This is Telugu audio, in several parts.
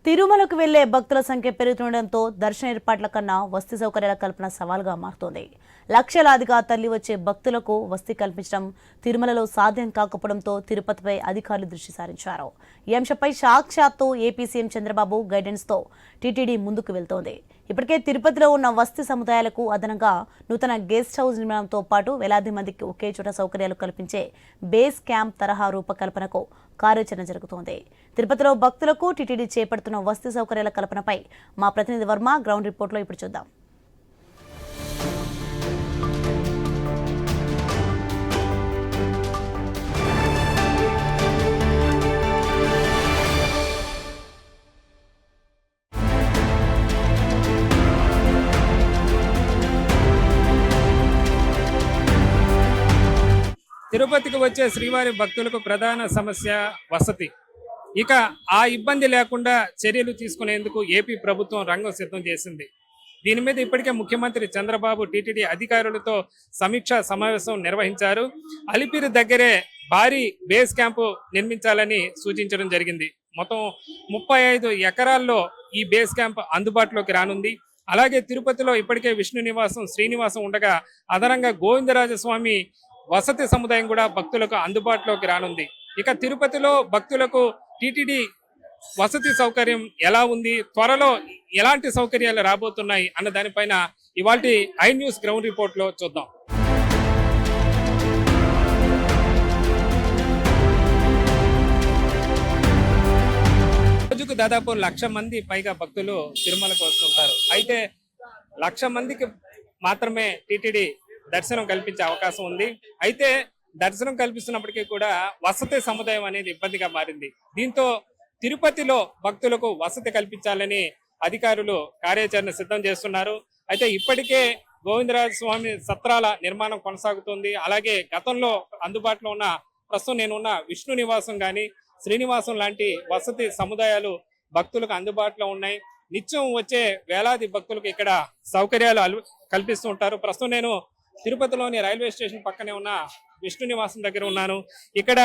తిరుమలకు వెళ్లే భక్తుల సంఖ్య పెరుగుతుండటంతో దర్శన ఏర్పాట్ల కన్నా వసతి సౌకర్యాల కల్పన సవాల్గా మారుతోంది. లక్షలాదిగా తరలి వచ్చే భక్తులకు వసతి కల్పించడం తిరుమలలో సాధ్యం కాకపోవడంతో తిరుపతిపై అధికారులు దృష్టి సారించారు. ఈ అంశంపై సాక్షాత్తు ఏపీ సీఎం చంద్రబాబు గైడెన్స్ తో టీటీడీ ముందుకు వెళ్తోంది. ఇప్పటికే తిరుపతిలో ఉన్న వసతి సముదాయాలకు అదనంగా నూతన గెస్ట్ హౌస్ నిర్మాణంతో పాటు వేలాది మందికి ఒకే చోట సౌకర్యాలు కల్పించే బేస్ క్యాంప్ తరహా రూపకల్పనకు కార్యాచరణ జరుగుతోంది. తిరుపతిలో భక్తులకు టీటీడీ చేపడుతున్న వసతి సౌకర్యాల కల్పనపై మా ప్రతినిధి వర్మ గ్రౌండ్ రిపోర్ట్లో ఇప్పుడు చూద్దాం. తిరుపతికి వచ్చే శ్రీవారి భక్తులకు ప్రధాన సమస్య వసతి. ఇక ఆ ఇబ్బంది లేకుండా చర్యలు తీసుకునేందుకు ఏపీ ప్రభుత్వం రంగం సిద్ధం చేసింది. దీని మీద ఇప్పటికే ముఖ్యమంత్రి చంద్రబాబు టీటీడీ అధికారులతో సమీక్షా సమావేశం నిర్వహించారు. అలిపిరి దగ్గరే భారీ బేస్ క్యాంపు నిర్మించాలని సూచించడం జరిగింది. మొత్తం 35 ఎకరాల్లో ఈ బేస్ క్యాంప్ అందుబాటులోకి రానుంది. అలాగే తిరుపతిలో ఇప్పటికే విష్ణు నివాసం, శ్రీనివాసం ఉండగా అదనంగా గోవిందరాజస్వామి వసతి సముదాయం కూడా భక్తులకు అందుబాటులోకి రానుంది. ఇక తిరుపతిలో భక్తులకు టీటీడీ వసతి సౌకర్యం ఎలా ఉంది, త్వరలో ఎలాంటి సౌకర్యాలు రాబోతున్నాయి అన్న దానిపైన ఇవాల్టి ఐ న్యూస్ గ్రౌండ్ రిపోర్ట్ లో చూద్దాం. రోజుకు దాదాపు 1,00,000 మంది పైగా భక్తులు తిరుమలకు వస్తుంటారు. అయితే 1,00,000 మందికి మాత్రమే టీటీడీ దర్శనం కల్పించే అవకాశం ఉంది. అయితే దర్శనం కల్పిస్తున్నప్పటికీ కూడా వసతి సముదాయం అనేది ఇబ్బందిగా మారింది. దీంతో తిరుపతిలో భక్తులకు వసతి కల్పించాలని అధికారులు కార్యాచరణ సిద్ధం చేస్తున్నారు. అయితే ఇప్పటికే గోవిందరాజస్వామి సత్రాల నిర్మాణం కొనసాగుతుంది. అలాగే గతంలో అందుబాటులో ఉన్న ప్రస్తుతం నేనున్న విష్ణు నివాసం కానీ, శ్రీనివాసం లాంటి వసతి సముదాయాలు భక్తులకు అందుబాటులో ఉన్నాయి. నిత్యం వచ్చే వేలాది భక్తులకు ఇక్కడ సౌకర్యాలు కల్పిస్తూ ఉంటారు. ప్రస్తుతం నేను తిరుపతిలోని రైల్వే స్టేషన్ పక్కనే ఉన్న విష్ణు నివాసం దగ్గర ఉన్నాను. ఇక్కడ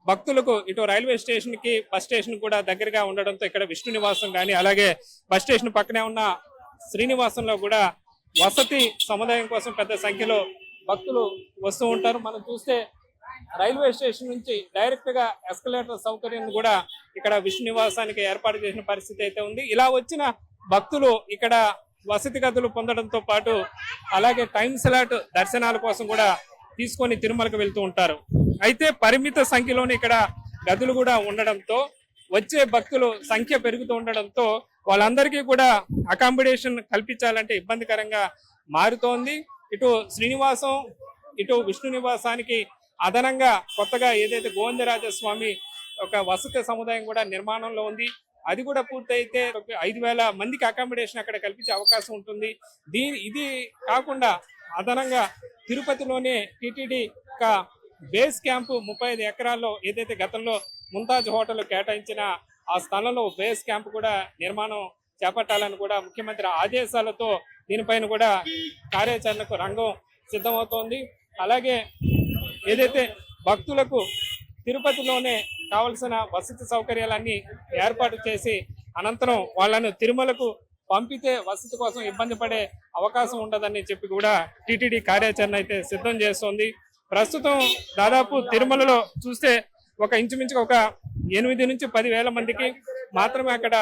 భక్తులకు ఇటు రైల్వే స్టేషన్ కి బస్ స్టేషన్ కూడా దగ్గరగా ఉండడంతో ఇక్కడ విష్ణు నివాసం కానీ, అలాగే బస్ స్టేషన్ పక్కనే ఉన్న శ్రీనివాసంలో కూడా వసతి సముదాయం కోసం పెద్ద సంఖ్యలో భక్తులు వస్తూ ఉంటారు. మనం చూస్తే రైల్వే స్టేషన్ నుంచి డైరెక్ట్ గా ఎస్కలేటర్ సౌకర్యం కూడా ఇక్కడ విష్ణు నివాసానికి ఏర్పాటు చేసిన పరిస్థితి అయితే ఉంది. ఇలా వచ్చిన భక్తులు ఇక్కడ వసతి గదులు పొందడంతో పాటు అలాగే టైం స్లాట్ దర్శనాల కోసం కూడా తీసుకొని తిరుమలకు వెళ్తూ ఉంటారు. అయితే పరిమిత సంఖ్యలోనే ఇక్కడ గదులు కూడా ఉండడంతో వచ్చే భక్తులు సంఖ్య పెరుగుతూ ఉండడంతో వాళ్ళందరికీ కూడా అకామిడేషన్ కల్పించాలంటే ఇబ్బందికరంగా మారుతోంది. ఇటు శ్రీనివాసం, ఇటు విష్ణు నివాసానికి అదనంగా కొత్తగా ఏదైతే గోవిందరాజస్వామి ఒక వసతి సముదాయం కూడా నిర్మాణంలో ఉంది. అది కూడా పూర్తయితే 5,000 మందికి అకామిడేషన్ అక్కడ కల్పించే అవకాశం ఉంటుంది. ఇది కాకుండా అదనంగా తిరుపతిలోనే టీటీడీ బేస్ క్యాంపు 35 ఎకరాల్లో ఏదైతే గతంలో ముంతాజ్ హోటల్ కేటాయించిన ఆ స్థలంలో బేస్ క్యాంప్ కూడా నిర్మాణం చేపట్టాలని కూడా ముఖ్యమంత్రి ఆదేశాలతో దీనిపైన కూడా కార్యాచరణకు రంగం సిద్ధమవుతోంది. అలాగే ఏదైతే భక్తులకు తిరుపతిలోనే కావలసిన వసతి సౌకర్యాలన్నీ ఏర్పాటు చేసి అనంతరం వాళ్ళను తిరుమలకు పంపితే వసతి కోసం ఇబ్బంది పడే అవకాశం ఉండదని చెప్పి కూడా టీటీడీ కార్యాచరణ అయితే సిద్ధం చేస్తోంది. ప్రస్తుతం దాదాపు తిరుమలలో చూస్తే ఇంచుమించుగా 8 నుంచి 10,000 మందికి మాత్రమే అక్కడ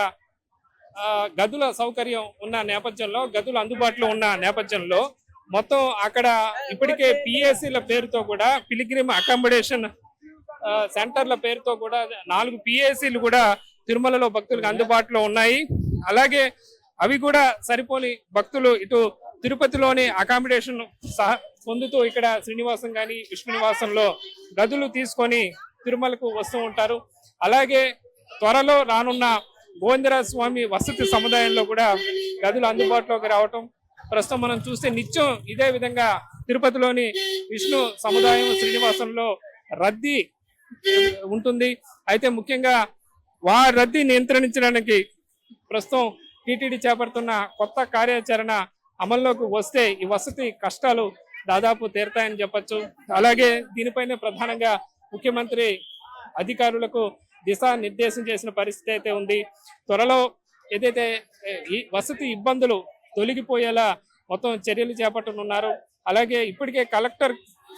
గదుల సౌకర్యం ఉన్న నేపథ్యంలో, గదులు అందుబాటులో ఉన్న నేపథ్యంలో మొత్తం అక్కడ ఇప్పటికే పిఎస్సీల పేరుతో కూడా పిలిగ్రిమ్ అకామిడేషన్ సెంటర్ల పేరుతో కూడా 4 పిఎస్సీలు కూడా తిరుమలలో భక్తులకు అందుబాటులో ఉన్నాయి. అలాగే అవి కూడా సరిపోని భక్తులు ఇటు తిరుపతిలోని అకామిడేషన్ పొందుతూ ఇక్కడ శ్రీనివాసం కానీ, విష్ణు నివాసంలో గదులు తీసుకొని తిరుమలకు వస్తూ ఉంటారు. అలాగే త్వరలో రానున్న గోవిందరాజ స్వామి వసతి సముదాయంలో కూడా గదులు అందుబాటులోకి రావటం ప్రస్తుతం మనం చూస్తే నిత్యం ఇదే విధంగా తిరుపతిలోని విష్ణు సముదాయం, శ్రీనివాసంలో రద్దీ ఉంటుంది. అయితే ముఖ్యంగా రద్దీ నియంత్రించడానికి ప్రస్తుతం టీటీడీ చేపడుతున్న కొత్త కార్యాచరణ అమల్లోకి వస్తే ఈ వసతి కష్టాలు దాదాపు తీరతాయని చెప్పొచ్చు. అలాగే దీనిపైనే ప్రధానంగా ముఖ్యమంత్రి అధికారులకు దిశానిర్దేశం చేసిన పరిస్థితి అయితే ఉంది. త్వరలో ఏదైతే ఈ వసతి ఇబ్బందులు తొలగిపోయేలా మొత్తం చర్యలు చేపట్టనున్నారు. అలాగే ఇప్పటికే కలెక్టర్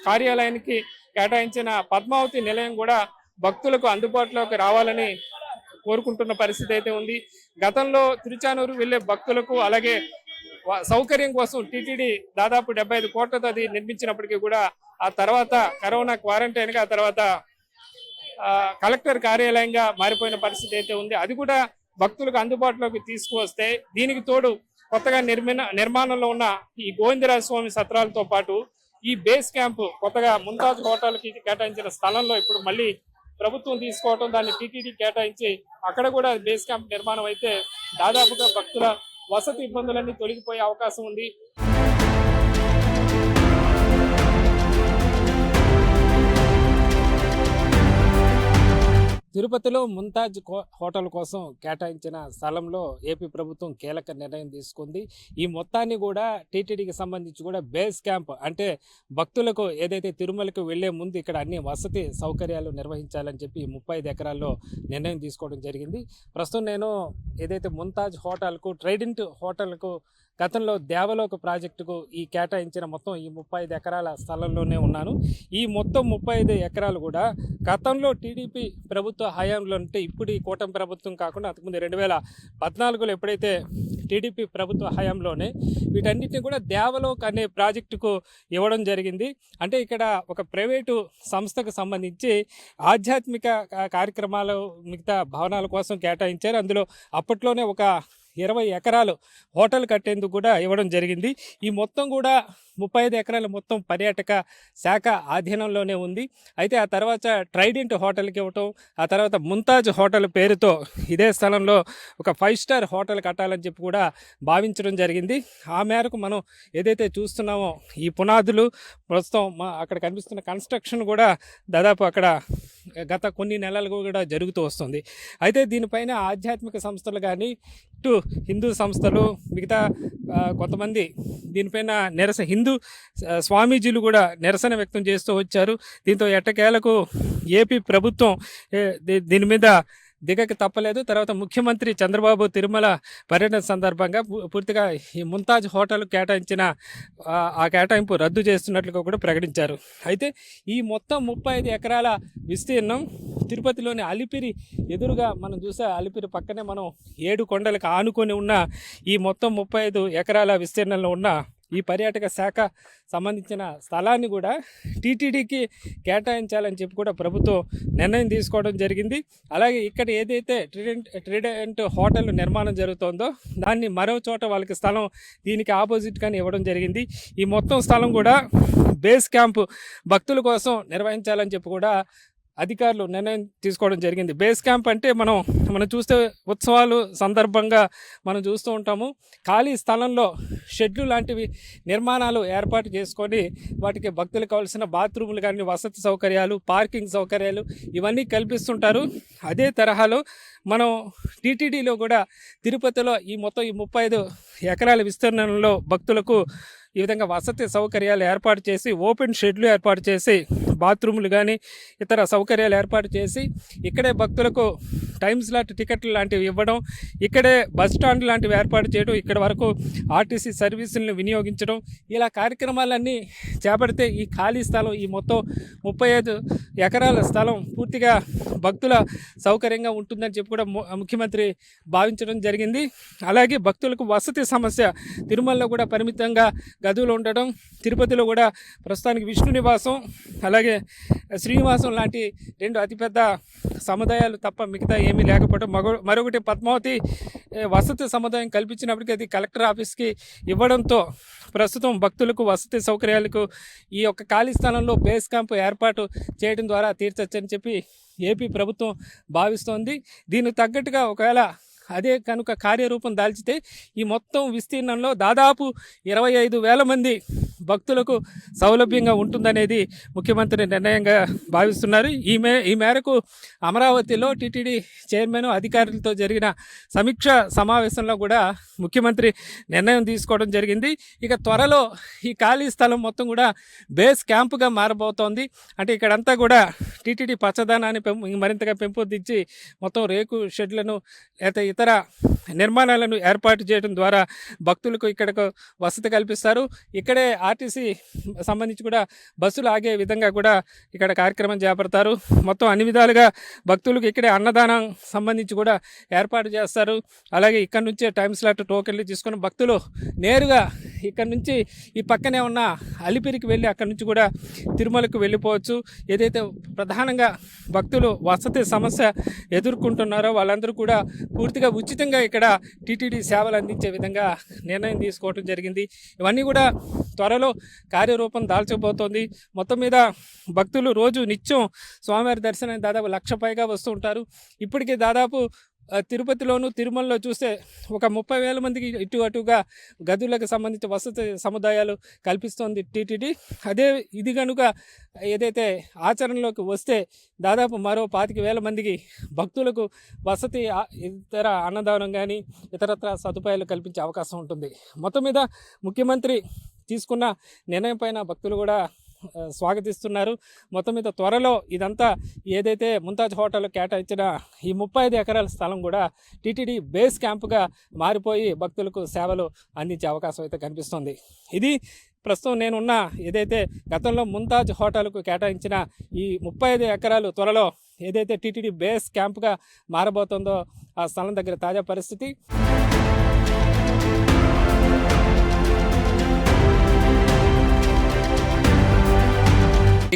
కార్యాలయానికి కేటాయించిన పద్మావతి నిలయం కూడా భక్తులకు అందుబాటులోకి రావాలని కోరుకుంటున్న పరిస్థితి అయితే ఉంది. గతంలో తిరుచానూరు వెళ్లే భక్తులకు అలాగే సౌకర్యం కోసం టీటీడీ దాదాపు 75 కోట్లతో అది నిర్మించినప్పటికీ కూడా ఆ తర్వాత కరోనా క్వారంటైన్ గా ఆ తర్వాత కలెక్టర్ కార్యాలయంగా మారిపోయిన పరిస్థితి అయితే ఉంది. అది కూడా భక్తులకు అందుబాటులోకి తీసుకువస్తే దీనికి తోడు కొత్తగా నిర్మాణంలో ఉన్న ఈ గోవిందరాజ స్వామి సత్రాలతో పాటు ఈ బేస్ క్యాంప్ కొత్తగా ముంతాజ్ హోటల్కి కేటాయించిన స్థలంలో ఇప్పుడు మళ్ళీ ప్రభుత్వం తీసుకోవటం, దాన్ని టీటీడీ కేటాయించి అక్కడ కూడా బేస్ క్యాంప్ నిర్మాణం అయితే దాదాపుగా భక్తుల వసతి ఇబ్బందులన్నీ తొలగిపోయే అవకాశం ఉంది. తిరుపతిలో ముంతాజ్ హోటల్ కోసం కేటాయించిన స్థలంలో ఏపీ ప్రభుత్వం కీలక నిర్ణయం తీసుకుంది. ఈ మొత్తాన్ని కూడా టీటీడీకి సంబంధించి కూడా బేస్ క్యాంప్ అంటే భక్తులకు ఏదైతే తిరుమలకు వెళ్లే ముందు ఇక్కడ అన్ని వసతి సౌకర్యాలు నిర్వహించాలని చెప్పి 35 ఎకరాల్లో నిర్ణయం తీసుకోవడం జరిగింది. ప్రస్తుతం నేను ఏదైతే ముంతాజ్ హోటల్కు ట్రైడెంట్ హోటల్కు గతంలో దేవలోక ప్రాజెక్టుకు ఈ కేటాయించిన మొత్తం ఈ 35 ఎకరాల స్థలంలోనే ఉన్నాను. ఈ మొత్తం 35 ఎకరాలు కూడా గతంలో టీడీపీ ప్రభుత్వ హయాంలో అంటే ఇప్పుడు ఈ కూటమి ప్రభుత్వం కాకుండా అంతకుముందు 2014లో ఎప్పుడైతే టీడీపీ ప్రభుత్వ హయాంలోనే వీటన్నిటిని కూడా దేవలోక్ అనే ప్రాజెక్టుకు ఇవ్వడం జరిగింది. అంటే ఇక్కడ ఒక ప్రైవేటు సంస్థకు సంబంధించి ఆధ్యాత్మిక కార్యక్రమాలు మిగతా భవనాల కోసం కేటాయించారు. అందులో అప్పట్లోనే ఒక 20 ఎకరాలు హోటల్ కట్టేందుకు కూడా ఇవ్వడం జరిగింది. ఈ మొత్తం కూడా 35 ఎకరాలు మొత్తం పర్యాటక శాఖ ఆధీనంలోనే ఉంది. అయితే ఆ తర్వాత ట్రైడెంట్ హోటల్కి ఇవ్వటం, ఆ తర్వాత ముంతాజ్ హోటల్ పేరుతో ఇదే స్థలంలో ఒక 5 స్టార్ హోటల్ కట్టాలని చెప్పి కూడా భావించడం జరిగింది. ఆ మేరకు మనం ఏదైతే చూస్తున్నామో ఈ పునాదులు ప్రస్తుతం అక్కడ కనిపిస్తున్న కన్స్ట్రక్షన్ కూడా దాదాపు అక్కడ గత కొన్ని నెలలుగా కూడా జరుగుతూ వస్తుంది. అయితే దీనిపైన ఆధ్యాత్మిక సంస్థలు కానీ ఇటు హిందూ సంస్థలు మిగతా కొంతమంది దీనిపైన హిందూ స్వామీజీలు కూడా నిరసన వ్యక్తం చేస్తూ వచ్చారు. దీంతో ఎట్టకేలకు ఏపీ ప్రభుత్వం దీని మీద దిగక తప్పలేదు. తర్వాత ముఖ్యమంత్రి చంద్రబాబు తిరుమల పర్యటన సందర్భంగా పూర్తిగా ఈ ముంతాజ్ హోటల్ కేటాయించిన ఆ కేటాయింపు రద్దు చేస్తున్నట్లుగా కూడా ప్రకటించారు. అయితే ఈ మొత్తం 35 ఎకరాల విస్తీర్ణం తిరుపతిలోని అలిపిరి ఎదురుగా మనం చూసే అలిపిరి పక్కనే మనం 7 కొండలకు ఆనుకొని ఉన్న ఈ మొత్తం 35 ఎకరాల విస్తీర్ణంలో ఉన్న ఈ పర్యాటక శాఖ సంబంధించిన స్థలాన్ని కూడా టీటీడీకి కేటాయించాలని చెప్పి కూడా ప్రభుత్వం నిర్ణయం తీసుకోవడం జరిగింది. అలాగే ఇక్కడ ఏదైతే ట్రైడెంట్ హోటల్ నిర్మాణం జరుగుతుందో దాన్ని మరో చోట వాళ్ళకి స్థలం దీనికి ఆపోజిట్గానే ఇవ్వడం జరిగింది. ఈ మొత్తం స్థలం కూడా బేస్ క్యాంపు భక్తుల కోసం నిర్వహించాలని చెప్పి కూడా అధికారులు నిర్ణయం తీసుకోవడం జరిగింది. బేస్ క్యాంప్ అంటే మనం చూస్తే ఉత్సవాలు సందర్భంగా మనం చూస్తూ ఉంటాము. ఖాళీ స్థలంలో షెడ్లు లాంటివి నిర్మాణాలు ఏర్పాటు చేసుకొని వాటికి భక్తులకు కావాల్సిన బాత్రూములు కానీ వసతి సౌకర్యాలు, పార్కింగ్ సౌకర్యాలు ఇవన్నీ కల్పిస్తుంటారు. అదే తరహాలో మనం టీటీడీలో కూడా తిరుపతిలో ఈ మొత్తం ఈ 35 ఎకరాల విస్తీర్ణంలో భక్తులకు ఈ విధంగా వసతి సౌకర్యాలు ఏర్పాటు చేసి ఓపెన్ షెడ్లు ఏర్పాటు చేసి బాత్రూములు కానీ ఇతర సౌకర్యాలు ఏర్పాటు చేసి ఇక్కడే భక్తులకు టైమ్ స్లాట్ టికెట్లు లాంటివి ఇవ్వడం, ఇక్కడే బస్ స్టాండ్ లాంటివి ఏర్పాటు చేయడం, ఇక్కడ వరకు ఆర్టీసీ సర్వీసులను వినియోగించడం, ఇలా కార్యక్రమాలన్నీ చేపడితే ఈ ఖాళీ స్థలం ఈ మొత్తం 35 ఎకరాల స్థలం పూర్తిగా భక్తుల సౌకర్యంగా ఉంటుందని చెప్పి కూడా ముఖ్యమంత్రి భావించడం జరిగింది. అలాగే భక్తులకు వసతి సమస్య తిరుమలలో కూడా పరిమితంగా గదువులు ఉండడం, తిరుపతిలో కూడా ప్రస్తుతానికి విష్ణు నివాసం అలాగే శ్రీనివాసం లాంటి 2 అతిపెద్ద సముదాయాలు తప్ప మిగతా ఏమీ లేకపోవడం, మరొకటి పద్మావతి వసతి సముదాయం కల్పించినప్పటికీ అది కలెక్టర్ ఆఫీస్కి ఇవ్వడంతో ప్రస్తుతం భక్తులకు వసతి సౌకర్యాలకు ఈ యొక్క ఖాళీ స్థలంలో బేస్ క్యాంపు ఏర్పాటు చేయడం ద్వారా తీర్చొచ్చని చెప్పి ఏపీ ప్రభుత్వం భావిస్తోంది. దీనికి తగ్గట్టుగా ఒకవేళ అదే కనుక కార్యరూపం దాల్చితే ఈ మొత్తం విస్తీర్ణంలో దాదాపు 25,000 మంది భక్తులకు సౌలభ్యంగా ఉంటుందనేది ముఖ్యమంత్రి నిర్ణయంగా భావిస్తున్నారు. ఈ మేరకు అమరావతిలో టీటీడీ చైర్మన్ అధికారులతో జరిగిన సమీక్ష సమావేశంలో కూడా ముఖ్యమంత్రి నిర్ణయం తీసుకోవడం జరిగింది. ఇక త్వరలో ఈ ఖాళీ స్థలం మొత్తం కూడా బేస్ క్యాంపుగా మారబోతోంది. అంటే ఇక్కడంతా కూడా టీటీడీ పచ్చదనాన్ని మరింతగా పెంపొందించి మొత్తం రేకు షెడ్లను లేదా ఇతర నిర్మాణాలను ఏర్పాటు చేయడం ద్వారా భక్తులకు ఇక్కడకు వసతి కల్పిస్తారు. ఇక్కడే ఆర్టీసీ సంబంధించి కూడా బస్సులు ఆగే విధంగా కూడా ఇక్కడ కార్యక్రమం చేపడతారు. మొత్తం అన్ని విధాలుగా భక్తులకు ఇక్కడే అన్నదానం సంబంధించి కూడా ఏర్పాటు చేస్తారు. అలాగే ఇక్కడ నుంచే టైం స్లాట్ టోకెన్లు తీసుకుని భక్తులు నేరుగా ఇక్కడ నుంచి ఈ పక్కనే ఉన్న అలిపిరికి వెళ్ళి అక్కడి నుంచి కూడా తిరుమలకు వెళ్ళిపోవచ్చు. ఏదైతే ప్రధానంగా భక్తులు వసతి సమస్య ఎదుర్కొంటున్నారో వాళ్ళందరూ కూడా పూర్తిగా ఉచితంగా ఇక్కడ టీటీడీ సేవలు అందించే విధంగా నిర్ణయం తీసుకోవడం జరిగింది. ఇవన్నీ కూడా త్వరలో కార్యరూపం దాల్చబోతోంది. మొత్తం మీద భక్తులు రోజు నిత్యం స్వామివారి దర్శనానికి దాదాపు 1,00,000 పైగా వస్తూ ఉంటారు. ఇప్పటికే దాదాపు తిరుపతిలోను తిరుమలలో చూస్తే ఒక 30,000 మందికి ఇటు అటుగా గదులకు సంబంధించి వసతి సముదాయాలు కల్పిస్తోంది టీటీడీ. అదే ఇది కనుక ఏదైతే ఆచరణలోకి వస్తే దాదాపు మరో 25,000 మందికి భక్తులకు వసతి ఇతర అన్నదానం కానీ ఇతరత్ర సదుపాయాలు కల్పించే అవకాశం ఉంటుంది. మొత్తం మీద ముఖ్యమంత్రి తీసుకున్న నిర్ణయం పైన భక్తులు కూడా స్వాగతిస్తున్నారు. మొత్తం మీద త్వరలో ఇదంతా ఏదైతే ముంతాజ్ హోటల్ కేటాయించిన ఈ 35 ఎకరాల స్థలం కూడా టీటీడీ బేస్ క్యాంపుగా మారిపోయి భక్తులకు సేవలు అందించే అవకాశం అయితే కనిపిస్తుంది. ఇది ప్రస్తుతం నేనున్న ఏదైతే గతంలో ముంతాజ్ హోటల్కు కేటాయించిన ఈ 35 ఎకరాలు త్వరలో ఏదైతే టీటీడీ బేస్ క్యాంపుగా మారబోతుందో ఆ స్థలం దగ్గర తాజా పరిస్థితి.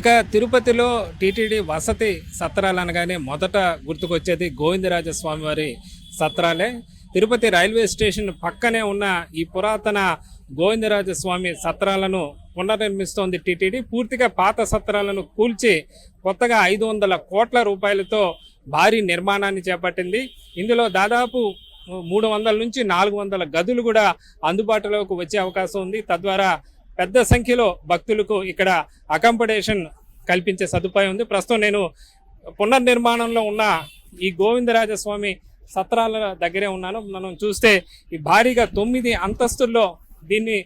ఇక తిరుపతిలో టీటీడీ వసతి సత్రాలు అనగానే మొదట గుర్తుకొచ్చేది గోవిందరాజస్వామి వారి సత్రాలే. తిరుపతి రైల్వే స్టేషన్ పక్కనే ఉన్న ఈ పురాతన గోవిందరాజస్వామి సత్రాలను పునర్నిర్మిస్తోంది టీటీడీ. పూర్తిగా పాత సత్రాలను కూల్చి కొత్తగా 500 కోట్ల రూపాయలతో భారీ నిర్మాణాన్ని చేపట్టింది. ఇందులో దాదాపు 300 నుంచి 400 గదులు కూడా అందుబాటులోకి వచ్చే అవకాశం ఉంది. తద్వారా పెద్ద సంఖ్యలో భక్తులకు ఇక్కడ అకామిడేషన్ కల్పించే సదుపాయం ఉంది. ప్రస్తుతం నేను పునర్నిర్మాణంలో ఉన్న ఈ గోవిందరాజస్వామి సత్రాల దగ్గరే ఉన్నాను. మనం చూస్తే ఈ భారీగా 9 అంతస్తుల్లో దీన్ని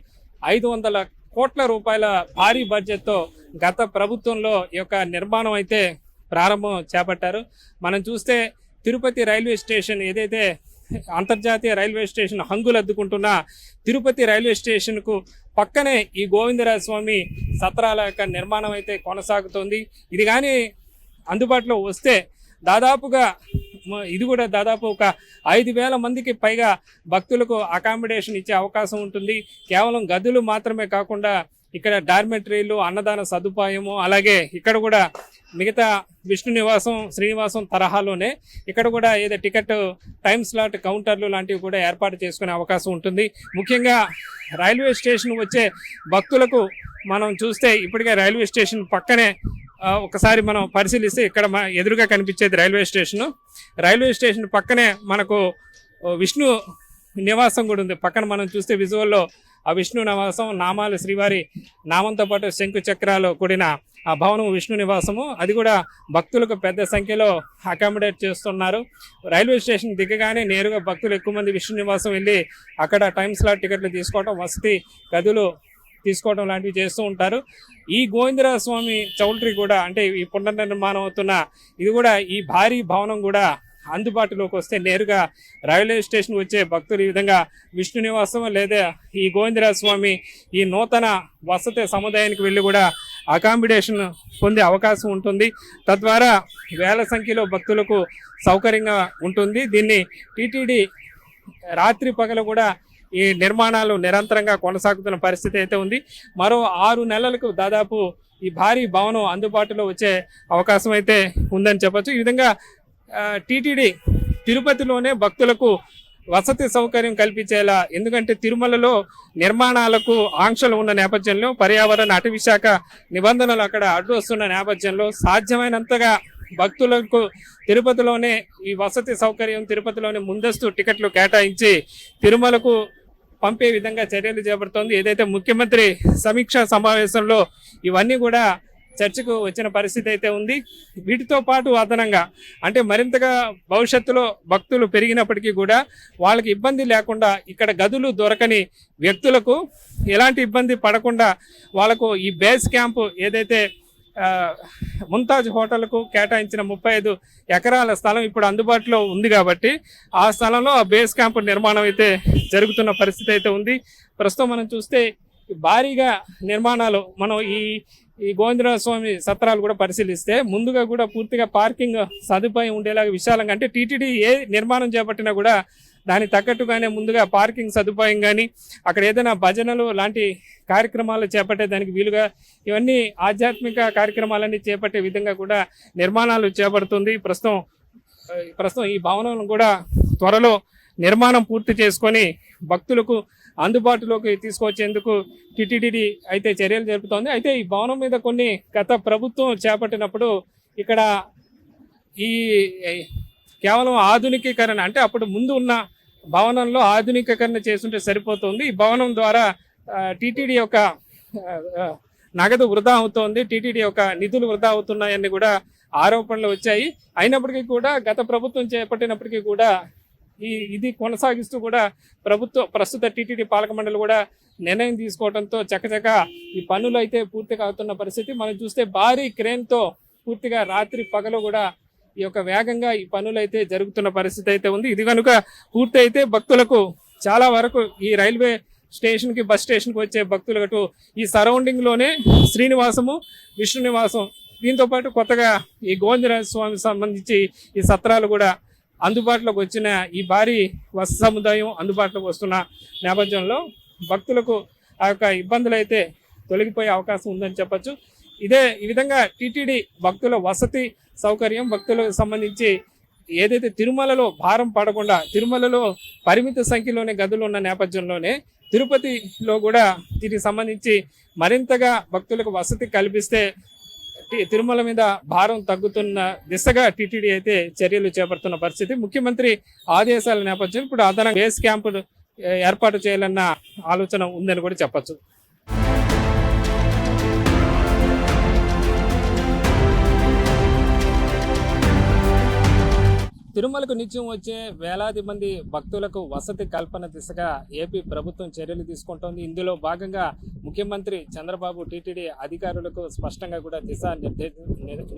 500 కోట్ల రూపాయల భారీ బడ్జెట్తో గత ప్రభుత్వంలో ఈ యొక్క నిర్మాణం అయితే ప్రారంభం చేపట్టారు. మనం చూస్తే తిరుపతి రైల్వే స్టేషన్ ఏదైతే అంతర్జాతీయ రైల్వే స్టేషన్ హంగులు అద్దుకుంటున్న తిరుపతి రైల్వే స్టేషన్కు పక్కనే ఈ గోవిందరాజస్వామి సత్రాల యొక్క నిర్మాణం అయితే కొనసాగుతోంది. ఇది కానీ అందుబాటులో వస్తే దాదాపుగా ఇది కూడా దాదాపు ఒక 5,000 మందికి పైగా భక్తులకు అకామిడేషన్ ఇచ్చే అవకాశం ఉంటుంది. కేవలం గదులు మాత్రమే కాకుండా ఇక్కడ డార్మెటరీలు, అన్నదాన సదుపాయము, అలాగే ఇక్కడ కూడా మిగతా విష్ణు నివాసం, శ్రీనివాసం తరహాలోనే ఇక్కడ కూడా ఏదో టికెట్ టైం స్లాట్ కౌంటర్లు లాంటివి కూడా ఏర్పాటు చేసుకునే అవకాశం ఉంటుంది. ముఖ్యంగా రైల్వే స్టేషన్ వచ్చే భక్తులకు మనం చూస్తే ఇప్పటికే రైల్వే స్టేషన్ పక్కనే ఒకసారి మనం పరిశీలిస్తే ఇక్కడ ఎదురుగా కనిపించేది రైల్వే స్టేషన్ పక్కనే మనకు విష్ణు నివాసం కూడా ఉంది. పక్కన మనం చూస్తే విజువల్లో ఆ విష్ణు నివాసం, నామాలు శ్రీవారి నామంతో పాటు శంకు చక్రాలు కూడిన ఆ భవనం విష్ణు నివాసము, అది కూడా భక్తులకు పెద్ద సంఖ్యలో అకామిడేట్ చేస్తున్నారు. రైల్వే స్టేషన్ దిగగానే నేరుగా భక్తులు ఎక్కువ మంది విష్ణు నివాసం వెళ్ళి అక్కడ టైం స్లాట్ టికెట్లు తీసుకోవడం, వసతి గదులు తీసుకోవడం లాంటివి చేస్తూ ఉంటారు. ఈ గోవిందరాజ స్వామి చౌల్ట్రీ కూడా అంటే ఈ పునర్నిర్మాణం అవుతున్న ఇది కూడా ఈ భారీ భవనం కూడా అందుబాటులోకి వస్తే నేరుగా రైల్వే స్టేషన్ వచ్చే భక్తులు ఈ విధంగా విష్ణు నివాసం లేదా ఈ గోవిందరాజ స్వామి ఈ నూతన వసతి సముదాయానికి వెళ్ళి కూడా అకామిడేషన్ పొందే అవకాశం ఉంటుంది. తద్వారా వేల సంఖ్యలో భక్తులకు సౌకర్యంగా ఉంటుంది. దీన్ని టీటీడీ రాత్రి పగలు కూడా ఈ నిర్మాణాలు నిరంతరంగా కొనసాగుతున్న పరిస్థితి అయితే ఉంది. మరో 6 నెలలకు దాదాపు ఈ భారీ భవనం అందుబాటులో వచ్చే అవకాశం అయితే ఉందని చెప్పొచ్చు. ఈ విధంగా టీటీడీ తిరుపతిలోనే భక్తులకు వసతి సౌకర్యం కల్పించేలా, ఎందుకంటే తిరుమలలో నిర్మాణాలకు ఆంక్షలు ఉన్న నేపథ్యంలో, పర్యావరణ అటవీ శాఖ నిబంధనలు అక్కడ అడ్డు వస్తున్న నేపథ్యంలో సాధ్యమైనంతగా భక్తులకు తిరుపతిలోనే ఈ వసతి సౌకర్యం, తిరుపతిలోనే ముందస్తు టికెట్లు కేటాయించి తిరుమలకు పంపే విధంగా చర్యలు చేపడుతోంది. ఏదైతే ముఖ్యమంత్రి సమీక్షా సమావేశంలో ఇవన్నీ కూడా చర్చకు వచ్చిన పరిస్థితి అయితే ఉంది. వీటితో పాటు అదనంగా అంటే మరింతగా భవిష్యత్తులో భక్తులు పెరిగినప్పటికీ కూడా వాళ్ళకి ఇబ్బంది లేకుండా ఇక్కడ గదులు దొరకని వ్యక్తులకు ఎలాంటి ఇబ్బంది పడకుండా వాళ్ళకు ఈ బేస్ క్యాంపు ఏదైతే ముంతాజ్ హోటల్కు కేటాయించిన 35 ఎకరాల స్థలం ఇప్పుడు అందుబాటులో ఉంది కాబట్టి ఆ స్థలంలో ఆ బేస్ క్యాంపు నిర్మాణం అయితే జరుగుతున్న పరిస్థితి అయితే ఉంది. ప్రస్తుతం మనం చూస్తే భారీగా నిర్మాణాలు మనం ఈ గోవిందరాజ స్వామి సత్రాలు కూడా పరిశీలిస్తే ముందుగా కూడా పూర్తిగా పార్కింగ్ సదుపాయం ఉండేలాగా విశాలంగా అంటే టీటీడీ ఏ నిర్మాణం చేపట్టినా కూడా దానికి తగ్గట్టుగానే ముందుగా పార్కింగ్ సదుపాయం కానీ అక్కడ ఏదైనా భజనలు లాంటి కార్యక్రమాలు చేపట్టే దానికి వీలుగా ఇవన్నీ ఆధ్యాత్మిక కార్యక్రమాలన్నీ చేపట్టే విధంగా కూడా నిర్మాణాలు చేపడుతుంది. ప్రస్తుతం ఈ భవనం కూడా త్వరలో నిర్మాణం పూర్తి చేసుకొని భక్తులకు అందుబాటులోకి తీసుకొచ్చేందుకు టిటిడి అయితే చర్యలు జరుపుతోంది. అయితే ఈ భవనం మీద కొన్ని గత ప్రభుత్వం చేపట్టినప్పుడు ఇక్కడ ఈ కేవలం ఆధునికీకరణ అంటే అప్పుడు ముందు ఉన్న భవనంలో ఆధునికీకరణ చేస్తుంటే సరిపోతుంది. ఈ భవనం ద్వారా టిటిడి యొక్క నగదు వృధా అవుతోంది, టిటిడి యొక్క నిధులు వృధా అవుతున్నాయని కూడా ఆరోపణలు వచ్చాయి. అయినప్పటికీ కూడా గత ప్రభుత్వం చేపట్టినప్పటికీ కూడా ఇది కొనసాగిస్తూ కూడా ప్రస్తుత టీటీడీ పాలక మండలి కూడా నిర్ణయం తీసుకోవడంతో చకచక ఈ పనులు అయితే పూర్తిగా అవుతున్న పరిస్థితి మనం చూస్తే భారీ క్రేన్తో పూర్తిగా రాత్రి పగలు కూడా ఈ యొక్క వేగంగా ఈ పనులు అయితే జరుగుతున్న పరిస్థితి అయితే ఉంది. ఇది కనుక పూర్తి అయితే భక్తులకు చాలా వరకు ఈ రైల్వే స్టేషన్కి బస్ స్టేషన్కి వచ్చే భక్తులకు ఈ సరౌండింగ్ లోనే శ్రీనివాసము విష్ణు నివాసం దీంతో పాటు కొత్తగా ఈ గోవిందరాజ స్వామి సంబంధించి ఈ సత్రాలు కూడా అందుబాటులోకి వచ్చిన ఈ భారీ వసతి సముదాయం అందుబాటులోకి వస్తున్న నేపథ్యంలో భక్తులకు ఆ యొక్క ఇబ్బందులు అయితే తొలగిపోయే అవకాశం ఉందని చెప్పొచ్చు. ఈ విధంగా టీటీడీ భక్తుల వసతి సౌకర్యం భక్తులకు సంబంధించి ఏదైతే తిరుమలలో భారం పడకుండా తిరుమలలో పరిమిత సంఖ్యలోనే గదులు ఉన్న నేపథ్యంలోనే తిరుపతిలో కూడా దీనికి సంబంధించి మరింతగా భక్తులకు వసతి కల్పిస్తే తిరుమల మీద భారం తగ్గుతున్న దిశగా టీటీడీ అయితే చర్యలు చేపడుతున్న పరిస్థితి. ముఖ్యమంత్రి ఆదేశాల నేపథ్యం ఇప్పుడు అదనంగా బేస్ క్యాంపు ఏర్పాటు చేయాలన్న ఆలోచన ఉందని కూడా చెప్పొచ్చు. తిరుమలకు నిత్యం వచ్చే వేలాది మంది భక్తులకు వసతి కల్పన దిశగా ఏపీ ప్రభుత్వం చర్యలు తీసుకుంటోంది. ఇందులో భాగంగా ముఖ్యమంత్రి చంద్రబాబు టీటీడీ అధికారులకు స్పష్టంగా కూడా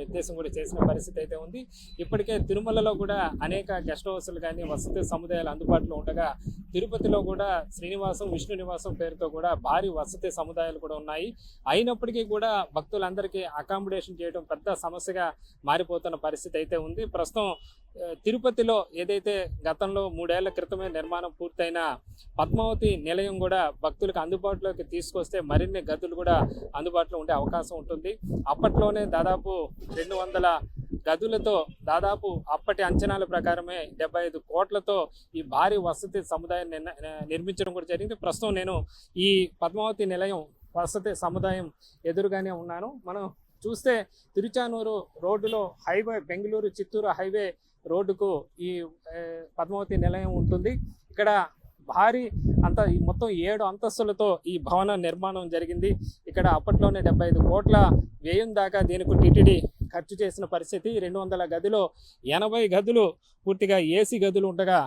నిర్దేశం కూడా చేసిన పరిస్థితి అయితే ఉంది. ఇప్పటికే తిరుమలలో కూడా అనేక గెస్ట్ హౌస్లు కానీ వసతి సముదాయాలు అందుబాటులో ఉండగా తిరుపతిలో కూడా శ్రీనివాసం విష్ణు నివాసం పేరుతో కూడా భారీ వసతి సముదాయాలు కూడా ఉన్నాయి. అయినప్పటికీ కూడా భక్తులందరికీ అకామిడేషన్ చేయడం పెద్ద సమస్యగా మారిపోతున్న పరిస్థితి అయితే ఉంది. ప్రస్తుతం తిరుపతిలో ఏదైతే గతంలో 3 ఏళ్ల క్రితమే నిర్మాణం పూర్తయిన పద్మావతి నిలయం కూడా భక్తులకు అందుబాటులోకి తీసుకొస్తే మరిన్ని గదులు కూడా అందుబాటులో ఉండే అవకాశం ఉంటుంది. అప్పట్లోనే దాదాపు 200 గదులతో దాదాపు అప్పటి అంచనాల ప్రకారమే 75 కోట్లతో ఈ భారీ వసతి సముదాయం నిర్మించడం కూడా జరిగింది. ప్రస్తుతం నేను ఈ పద్మావతి నిలయం వసతి సముదాయం ఎదురుగానే ఉన్నాను. మనం చూస్తే తిరుచానూరు రోడ్డులో హైవే బెంగళూరు చిత్తూరు హైవే రోడ్డుకు ఈ పద్మావతి నిలయం ఉంటుంది. ఇక్కడ భారీ మొత్తం 7 అంతస్తులతో ఈ భవన నిర్మాణం జరిగింది. ఇక్కడ అప్పట్లోనే 75 కోట్ల వ్యయం దాకా దీనికి టీటీడీ ఖర్చు చేసిన పరిస్థితి. 200 గదిలో 80 గదులు పూర్తిగా ఏసీ గదులు ఉండగా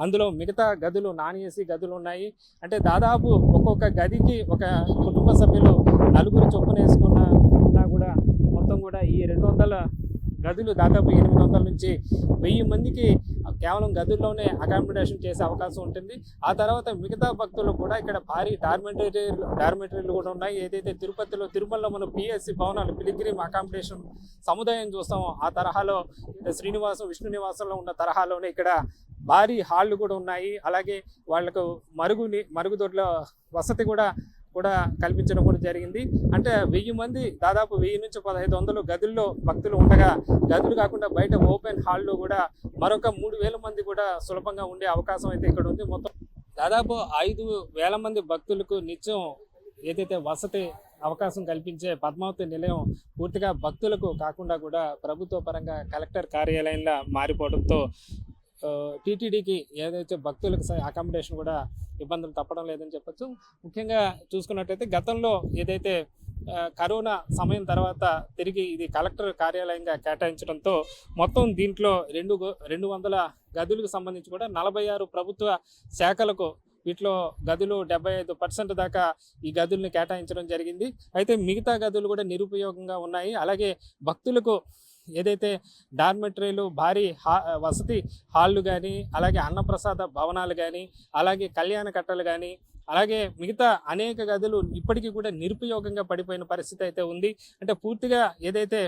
అందులో మిగతా గదులు నాన్ ఏసీ గదులు ఉన్నాయి. అంటే దాదాపు ఒక్కొక్క గదికి ఒక కుటుంబ సభ్యులు 4 చొప్పున వేసుకున్నా కూడా మొత్తం కూడా ఈ 200 గదులు దాదాపు 800 నుంచి 1000 మందికి కేవలం గదుల్లోనే అకామిడేషన్ చేసే అవకాశం ఉంటుంది. ఆ తర్వాత మిగతా భక్తులు కూడా ఇక్కడ భారీ డార్మెటరీలు కూడా ఉన్నాయి. ఏదైతే తిరుమలలో మనం పిఎస్సి భవనాలు పిలిగ్రిమ్ అకామిడేషన్ సముదాయం చూస్తామో ఆ తరహాలో శ్రీనివాసం విష్ణు నివాసంలో ఉన్న తరహాలోనే ఇక్కడ భారీ హాళ్ళు కూడా ఉన్నాయి. అలాగే వాళ్లకు మరుగుదొడ్ల వసతి కూడా కల్పించడం కూడా జరిగింది. అంటే 1000 మంది దాదాపు 1000 నుంచి 1500 గదుల్లో భక్తులు ఉండగా గదులు కాకుండా బయట ఓపెన్ హాల్లో కూడా మరొక 3000 మంది కూడా సులభంగా ఉండే అవకాశం అయితే ఇక్కడ ఉంది. మొత్తం దాదాపు 5000 మంది భక్తులకు నిత్యం ఏదైతే వసతి అవకాశం కల్పించే పద్మావతి నిలయం పూర్తిగా భక్తులకు కాకుండా కూడా ప్రభుత్వ పరంగా కలెక్టర్ కార్యాలయంలో మారిపోవడంతో టీటీడీకి ఏదైతే భక్తులకు అకామిడేషన్ కూడా ఇబ్బందులు తప్పడం లేదని చెప్పొచ్చు. ముఖ్యంగా చూసుకున్నట్టయితే గతంలో ఏదైతే కరోనా సమయం తర్వాత తిరిగి ఇది కలెక్టర్ కార్యాలయంగా కేటాయించడంతో మొత్తం దీంట్లో 200 గదులకు సంబంధించి కూడా 46 ప్రభుత్వ శాఖలకు వీటిలో గదులు 75% దాకా ఈ గదుల్ని కేటాయించడం జరిగింది. అయితే మిగతా గదులు కూడా నిరుపయోగంగా ఉన్నాయి. అలాగే భక్తులకు ఏదైతే డార్మెటరీలు, భారీ వసతి హాళ్ళు కానీ, అలాగే అన్నప్రసాద భవనాలు కానీ, అలాగే కళ్యాణ కట్టలు కానీ, అలాగే మిగతా అనేక గదులు ఇప్పటికీ కూడా నిరుపయోగంగా పడిపోయిన పరిస్థితి అయితే ఉంది. అంటే పూర్తిగా ఏదైతే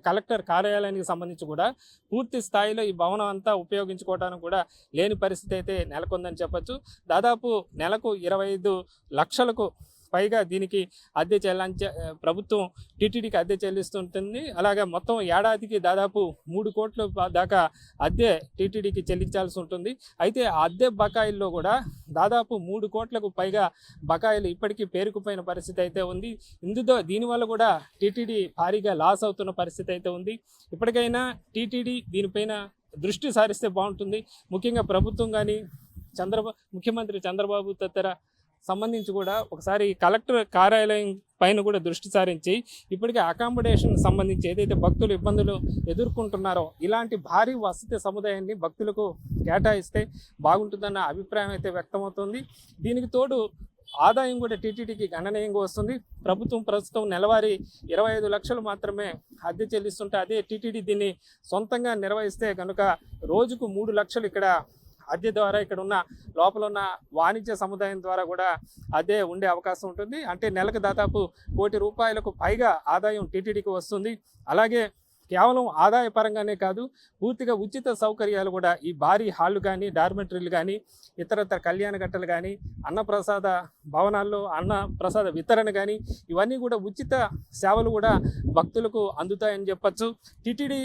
కలెక్టర్ కార్యాలయానికి సంబంధించి కూడా పూర్తి స్థాయిలో ఈ భవనం అంతా ఉపయోగించుకోవడానికి కూడా లేని పరిస్థితి అయితే నెలకొందని చెప్పొచ్చు. దాదాపు నెలకు 25 లక్షలకు పైగా దీనికి అద్దె ప్రభుత్వం టీటీడీకి అద్దె చెల్లిస్తుంటుంది. అలాగే మొత్తం ఏడాదికి దాదాపు 3 కోట్ల దాకా అద్దె టీటీడీకి చెల్లించాల్సి ఉంటుంది. అయితే ఆ అద్దె బకాయిల్లో కూడా దాదాపు 3 కోట్లకు పైగా బకాయిలు ఇప్పటికీ పేరుకుపోయిన పరిస్థితి అయితే ఉంది. దీనివల్ల కూడా టీటీడీ భారీగా లాస్ అవుతున్న పరిస్థితి అయితే ఉంది. ఇప్పటికైనా టీటీడీ దీనిపైన దృష్టి సారిస్తే బాగుంటుంది. ముఖ్యంగా ప్రభుత్వం కానీ ముఖ్యమంత్రి చంద్రబాబు తదితర సంబంధించి కూడా ఒకసారి కలెక్టర్ కార్యాలయం పైన కూడా దృష్టి సారించి ఇప్పటికే అకామిడేషన్ సంబంధించి ఏదైతే భక్తులు ఇబ్బందులు ఎదుర్కొంటున్నారో ఇలాంటి భారీ వసతి సముదాయాన్ని భక్తులకు కేటాయిస్తే బాగుంటుందన్న అభిప్రాయం అయితే వ్యక్తమవుతుంది. దీనికి తోడు ఆదాయం కూడా టీటీడీకి గణనీయంగా వస్తుంది. ప్రభుత్వం ప్రస్తుతం నెలవారీ 25 లక్షలు మాత్రమే అద్దె చెల్లిస్తుంటే అదే టీటీడీ దీన్ని సొంతంగా నిర్వహిస్తే కనుక రోజుకు 3 లక్షలు ఇక్కడ అద్దె ద్వారా ఇక్కడ ఉన్న లోపల ఉన్న వాణిజ్య సముదాయం ద్వారా కూడా అద్దె ఉండే అవకాశం ఉంటుంది. అంటే నెలకు దాదాపు ₹1 కోటి పైగా ఆదాయం టీటీడీకి వస్తుంది. అలాగే కేవలం ఆదాయ పరంగానే కాదు, పూర్తిగా ఉచిత సౌకర్యాలు కూడా ఈ భారీ హాళ్ళు కానీ, డార్మెటరీలు కానీ, ఇతరత్ర కళ్యాణ గట్టలు కానీ, అన్నప్రసాద భవనాల్లో అన్నప్రసాద వితరణ కానీ ఇవన్నీ కూడా ఉచిత సేవలు కూడా భక్తులకు అందుతాయని చెప్పచ్చు. టీటీడీ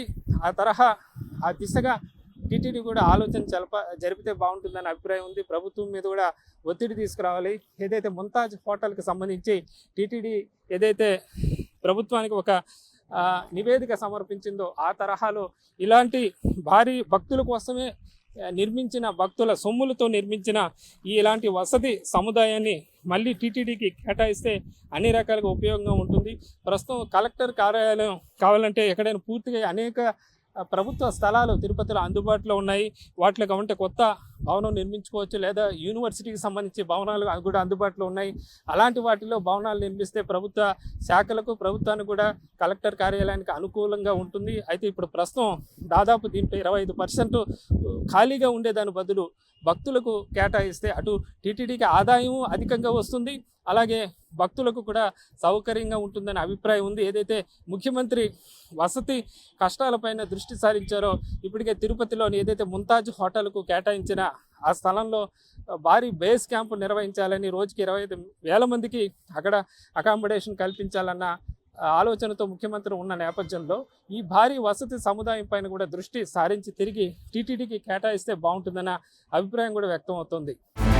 ఆ దిశగా టీటీడీ కూడా ఆలోచన జరిపితే బాగుంటుందని అభిప్రాయం ఉంది. ప్రభుత్వం మీద కూడా ఒత్తిడి తీసుకురావాలి. ఏదైతే ముంతాజ్ హోటల్కి సంబంధించి టీటీడీ ఏదైతే ప్రభుత్వానికి ఒక నివేదిక సమర్పించిందో ఆ తరహాలో ఇలాంటి భారీ భక్తుల కోసమే నిర్మించిన, భక్తుల సొమ్ములతో నిర్మించిన ఇలాంటి వసతి సముదాయాన్ని మళ్ళీ టీటీడీకి కేటాయిస్తే అన్ని రకాలుగా ఉపయోగంగా ఉంటుంది. ప్రస్తుతం కలెక్టర్ కార్యాలయం కావాలంటే ఎక్కడైనా పూర్తిగా అనేక ప్రభుత్వ స్థలాలు తిరుపతిలో అందుబాటులో ఉన్నాయి. వాటిలో కావంటే కొత్త భవనం నిర్మించుకోవచ్చు, లేదా యూనివర్సిటీకి సంబంధించి భవనాలు కూడా అందుబాటులో ఉన్నాయి. అలాంటి వాటిలో భవనాలు నిర్మిస్తే ప్రభుత్వ శాఖలకు, ప్రభుత్వానికి కూడా కలెక్టర్ కార్యాలయానికి అనుకూలంగా ఉంటుంది. అయితే ఇప్పుడు ప్రస్తుతం దాదాపు దీంట్లో 25% ఖాళీగా ఉండేదాని బదులు భక్తులకు కేటాయిస్తే అటు టీటీడీకి ఆదాయం అధికంగా వస్తుంది, అలాగే భక్తులకు కూడా సౌకర్యంగా ఉంటుందనే అభిప్రాయం ఉంది. ఏదైతే ముఖ్యమంత్రి వసతి కష్టాలపైన దృష్టి సారించారో ఇప్పటికే తిరుపతిలోని ఏదైతే ముంతాజ్ హోటల్కు కేటాయించిన ఆ స్థలంలో భారీ బేస్ క్యాంపు నిర్వహించాలని, రోజుకి 25,000 మందికి అక్కడ అకామిడేషన్ కల్పించాలన్న ఆలోచనతో ముఖ్యమంత్రి ఉన్న నేపథ్యంలో ఈ భారీ వసతి సముదాయం పైన కూడా దృష్టి సారించి తిరిగి టీటీడీకి కేటాయిస్తే బాగుంటుందన్న అభిప్రాయం కూడా వ్యక్తం అవుతుంది.